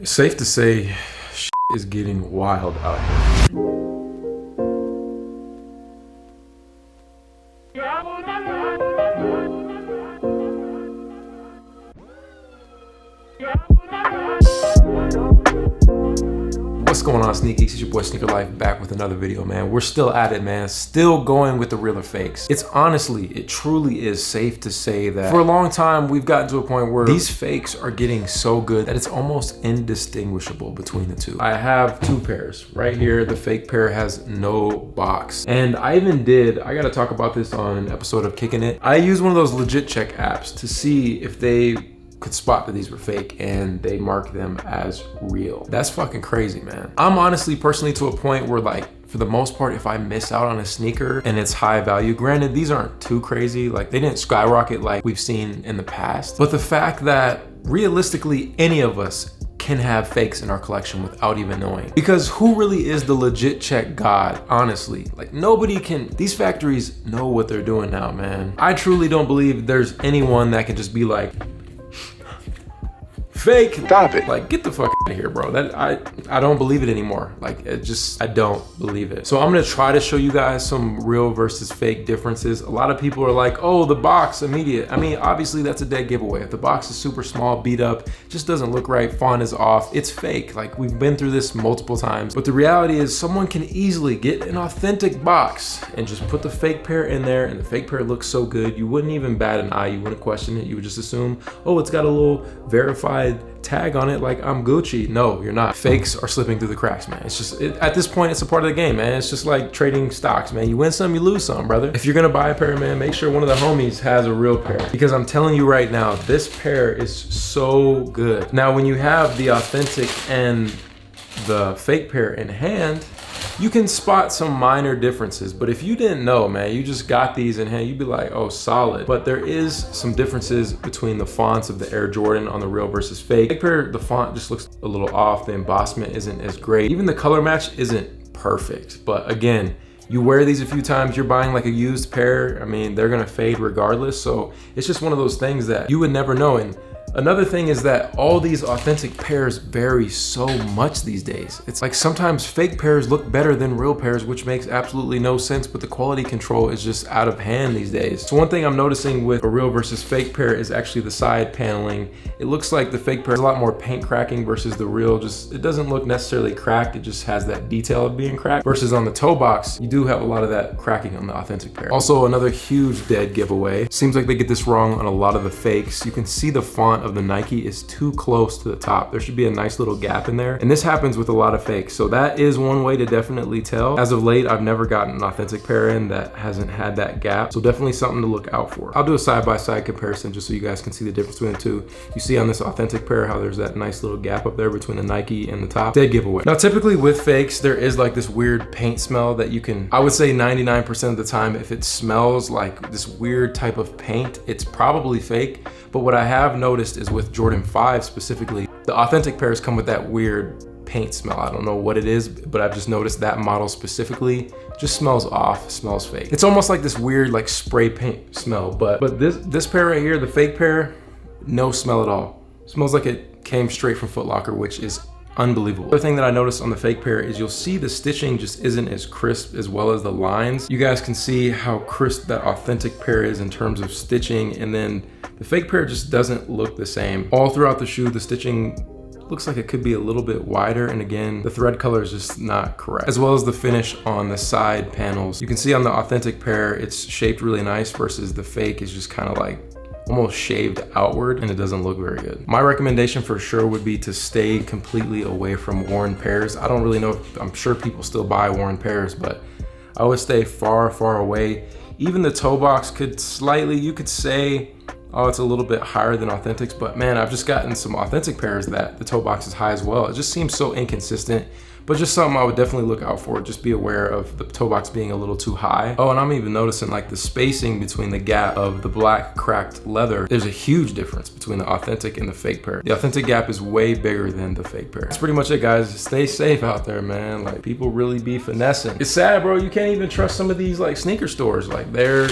It's safe to say shit is getting wild out here. What's going on, Sneak Geeks? It's your boy Sneaker Life back with another video, man. We're still at it, man. Still going with the real or fakes. It's honestly, it truly is safe to say that for a long time, we've gotten to a point where these fakes are getting so good that it's almost indistinguishable between the two. I have two pairs right here. The fake pair has no box. And I gotta talk about this on an episode of Kicking It. I use one of those legit check apps to see if they could spot that these were fake, and they mark them as real. That's fucking crazy, man. I'm honestly personally to a point where, like, for the most part, if I miss out on a sneaker and it's high value, granted, these aren't too crazy, like they didn't skyrocket like we've seen in the past, but the fact that realistically any of us can have fakes in our collection without even knowing. Because who really is the legit check god, honestly? Like, nobody can. These factories know what they're doing now, man. I truly don't believe there's anyone that can just be like, fake. Stop it. Like, get the fuck out of here, bro. That I don't believe it anymore. Like, I don't believe it. So I'm gonna try to show you guys some real versus fake differences. A lot of people are like, oh, the box, immediate. I mean, obviously that's a dead giveaway. If the box is super small, beat up, just doesn't look right, font is off, it's fake. Like, we've been through this multiple times. But the reality is someone can easily get an authentic box and just put the fake pair in there, and the fake pair looks so good, you wouldn't even bat an eye, you wouldn't question it, you would just assume, oh, it's got a little verified tag on it, like I'm Gucci. No, you're not. Fakes are slipping through the cracks, man. It's just, at this point, it's a part of the game, man. It's just like trading stocks, man. You win some, you lose some, brother. If you're gonna buy a pair, man, make sure one of the homies has a real pair, because I'm telling you right now, this pair is so good. Now, when you have the authentic and the fake pair in hand, you can spot some minor differences, but if you didn't know, man, you just got these in hand, you'd be like, oh, solid. But there is some differences between the fonts of the Air Jordan on the real versus fake. Fake pair, the font just looks a little off, the embossment isn't as great. Even the color match isn't perfect, but again, you wear these a few times, you're buying like a used pair, I mean, they're gonna fade regardless, so it's just one of those things that you would never know. And another thing is that all these authentic pairs vary so much these days. It's like sometimes fake pairs look better than real pairs, which makes absolutely no sense, but the quality control is just out of hand these days. So one thing I'm noticing with a real versus fake pair is actually the side paneling. It looks like the fake pair has a lot more paint cracking versus the real. Just, it doesn't look necessarily cracked, it just has that detail of being cracked. Versus on the toe box, you do have a lot of that cracking on the authentic pair. Also, another huge dead giveaway. Seems like they get this wrong on a lot of the fakes. You can see the font of the Nike is too close to the top. There should be a nice little gap in there. And this happens with a lot of fakes. So that is one way to definitely tell. As of late, I've never gotten an authentic pair in that hasn't had that gap. So definitely something to look out for. I'll do a side-by-side comparison just so you guys can see the difference between the two. You see on this authentic pair how there's that nice little gap up there between the Nike and the top. Dead giveaway. Now, typically with fakes, there is like this weird paint smell that you can, I would say 99% of the time, if it smells like this weird type of paint, it's probably fake. But what I have noticed is with Jordan 5 specifically, the authentic pairs come with that weird paint smell. I don't know what it is, but I've just noticed that model specifically just smells off, smells fake. It's almost like this weird like spray paint smell, but this pair right here, the fake pair, no smell at all. It smells like it came straight from Foot Locker, which is unbelievable. The other thing that I noticed on the fake pair is you'll see the stitching just isn't as crisp as well as the lines. You guys can see how crisp that authentic pair is in terms of stitching, and then the fake pair just doesn't look the same. All throughout the shoe, the stitching looks like it could be a little bit wider, and again, the thread color is just not correct. As well as the finish on the side panels. You can see on the authentic pair, it's shaped really nice versus the fake is just kind of like almost shaved outward, and it doesn't look very good. My recommendation for sure would be to stay completely away from worn pairs. I don't really know if, I'm sure people still buy worn pairs, but I would stay far, far away. Even the toe box could slightly, you could say, oh, it's a little bit higher than authentics, but man, I've just gotten some authentic pairs that the toe box is high as well. It just seems so inconsistent, but just something I would definitely look out for. Just be aware of the toe box being a little too high. Oh, and I'm even noticing like the spacing between the gap of the black cracked leather. There's a huge difference between the authentic and the fake pair. The authentic gap is way bigger than the fake pair. That's pretty much it, guys. Stay safe out there, man. Like, people really be finessing. It's sad, bro. You can't even trust some of these like sneaker stores. Like, they're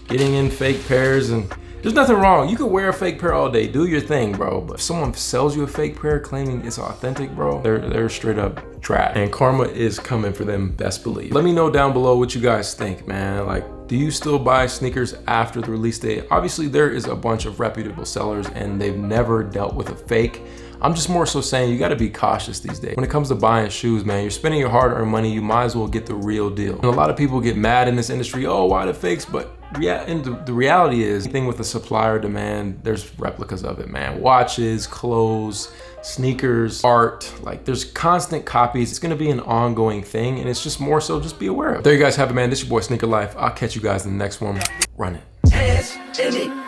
getting in fake pairs, and There's nothing wrong. You could wear a fake pair all day. Do your thing, bro. But if someone sells you a fake pair claiming it's authentic, bro, they're straight up trash. And karma is coming for them, best believe. Let me know down below what you guys think, man. Like, do you still buy sneakers after the release date? Obviously, there is a bunch of reputable sellers and they've never dealt with a fake. I'm just more so saying you gotta be cautious these days. When it comes to buying shoes, man, you're spending your hard-earned money, you might as well get the real deal. And a lot of people get mad in this industry, oh, why the fakes? But and the reality is, anything with a supplier demand, there's replicas of it, man. Watches, clothes, sneakers, art, like there's constant copies. It's gonna be an ongoing thing, and it's just more so just be aware of it. There you guys have it, man. This is your boy Sneaker Life. I'll catch you guys in the next one. Run it.